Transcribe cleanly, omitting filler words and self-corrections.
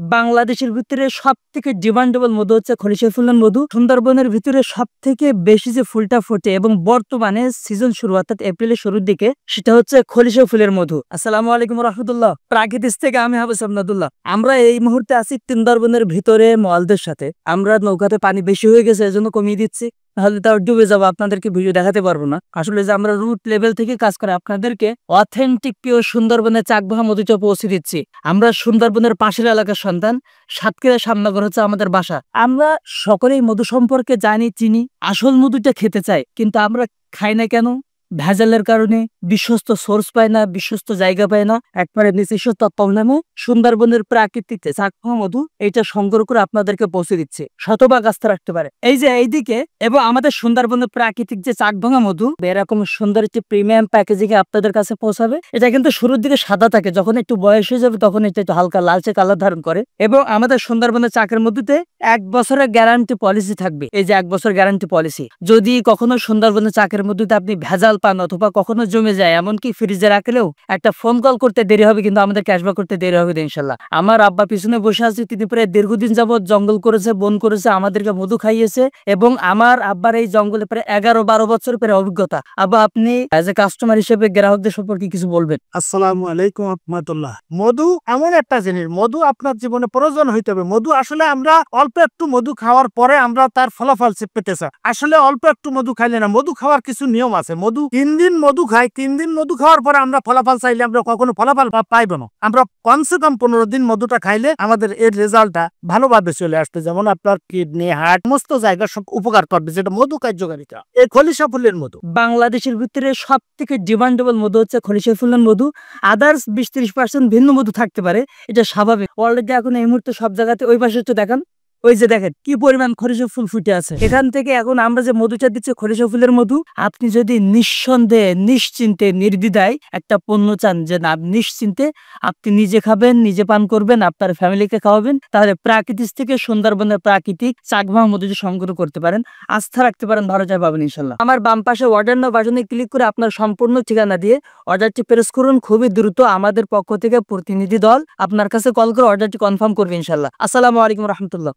বাংলাদেশের ভিতরে সবথেকে ডিমান্ডেবল মধু হচ্ছে খলিশা ফুলের মধু। সুন্দরবনের ভিতরে সবথেকে বেশি যে ফুলটা ফোটে এবং বর্তমানে সিজন শুরু অর্থাৎ এপ্রিলের শুরুর দিকে সেটা হচ্ছে খলিশা ফুলের মধু। আসসালামু আলাইকুম রাহমাতুল্লাহ। প্রাকৃতিক থেকে আমি হাফেজ আবদুল্লাহ। আমরা এই মুহূর্তে আছি সুন্দরবনের ভিতরে মলদের সাথে। আমরা নৌকাতে পানি বেশি হয়ে গেছে এজন্য কমিয়ে দিচ্ছি, তাহলে তাও ডুবে যাবো, আপনাদেরকে ভিডিও দেখাতে পারবো না। আসলে যে আমরা রুট লেভেল থেকে কাজ করে আপনাদেরকে অথেন্টিক পিওর সুন্দরবনের চাকভাঙা মধুটা পৌঁছে দিচ্ছি। আমরা সুন্দরবনের পাশের এলাকার সন্তান, সাতক্ষীরা সামনগর হচ্ছে আমাদের বাসা। আমরা সকলেই মধু সম্পর্কে জানি, চিনি, আসল মধুটা খেতে চাই, কিন্তু আমরা খাই না কেন? ভেজালের কারণে, বিশ্বস্ত সোর্স পায় না, বিশ্বস্ত জায়গা পায় না। একবারে নিজস্ব তত্ত্বাবধানে সুন্দরবনের প্রাকৃতিক চাকভাঙা মধু এটা সংগ্রহ করে আপনাদেরকে পৌঁছে দিচ্ছে, শতভাগ আস্থা রাখতে পারে। এই যে এইদিকে এবং আমাদের সুন্দরবনের প্রাকৃতিক যে চাকভাঙা মধু এরকম সুন্দর একটি প্রিমিয়াম প্যাকেজিং এ আপনাদের কাছে পৌঁছাবে। এটা কিন্তু শুরুর দিকে সাদা থাকে, যখন একটু বয়স হয়ে যাবে তখন এটা একটু হালকা লালচে কালার ধারণ করে। এবং আমাদের সুন্দরবনের চাকের মধ্যে 1 বছরের গ্যারান্টি পলিসি থাকবে। এই যে 1 বছর গ্যারান্টি পলিসি, যদি কখনো সুন্দরবনের চাকের মধ্যে আপনি ভেজাল পান অথবা কখনো জমে যায়, এমনকি ফ্রিজে রাখলেও একটা ফোন কল করতে দেরি হবে, কিন্তু আমাদের ক্যাশব্যাক করতে দেরি হবে ইনশাল্লাহ। আমার আব্বা পিছনে বসে আছে, তিনি প্রায় দীর্ঘদিন যাবৎ জঙ্গল করেছে, বন করেছে, আমাদেরকে মধু খাইয়েছে এবং আমার আব্বার এই জঙ্গলে প্রায় 11-12 বছর পরে অভিজ্ঞতা। আব্বা, আপনি এজ এ কাস্টমার হিসেবে গ্রাহকদের সম্পর্কে কিছু বলবেন? আসসালামু আলাইকুম রাহমাতুল্লাহ। মধু এমন একটা জিনিস, মধু আপনার জীবনে প্রয়োজন হইতে হবে। মধু আসলে আমরা অল্প একটু মধু খাওয়ার পরে আমরা তার ফলাফল পেতে চাই। আসলে অল্প একটু মধু খাইলে না, মধু খাওয়ার কিছু নিয়ম আছে। মধু 3 দিন মধু খাই, 3 দিন মধু খাওয়ার পরে আমরা ফলাফল চাইলে আমরা কখনো ফলাফল পাইব না। আমরা কমসে কম 15 দিন মধুটা খাইলে আমাদের এর রেজাল্টটা ভালোভাবে চলে আসবে। যেমন আপনার কিডনি, হার্ট, সমস্ত জায়গা সব উপকার করবে, যেটা মধু কার্যকারিতা। এই খলিশা ফুলের মধু বাংলাদেশের ভিতরে সব থেকে ডিমান্ডেবল মধু হচ্ছে খলিশা ফুলের মধু। আদার্স 20-30% ভিন্ন মধু থাকতে পারে, এটা স্বাভাবিক। অলরেডি এখন এই মুহূর্তে সব জায়গাতে ওই পাশে একটু দেখান, ওই যে দেখেন কি পরিমাণ খলিশা ফুল ফুটে আছে। এখান থেকে এখন আমরা যে মধুটা দিচ্ছি খলিশা ফুলের মধু, আপনি যদি নিঃসন্দেহে, নিশ্চিন্তে, নির্দ্বিধায় একটা পণ্য চান যে না নিশ্চিন্তে আপনি নিজে খাবেন, নিজে পান করবেন, আপনার ফ্যামিলিকে খাওয়াবেন, তাহলে প্রাকৃতিক থেকে সুন্দরবনের প্রাকৃতিক চাকভাঙা মধু সংগ্রহ করতে পারেন, আস্থা রাখতে পারেন, ভালো চাই পাবেন ইনশাল্লাহ। আমার বাম পাশে অর্ডার নাও বাটনে ক্লিক করে আপনার সম্পূর্ণ ঠিকানা দিয়ে অর্ডারটি প্রেস করুন। খুবই দ্রুত আমাদের পক্ষ থেকে প্রতিনিধি দল আপনার কাছে কল করে অর্ডারটি কনফার্ম করবে ইনশাল্লাহ। আসসালামু আলাইকুম রহমতুল্লাহ।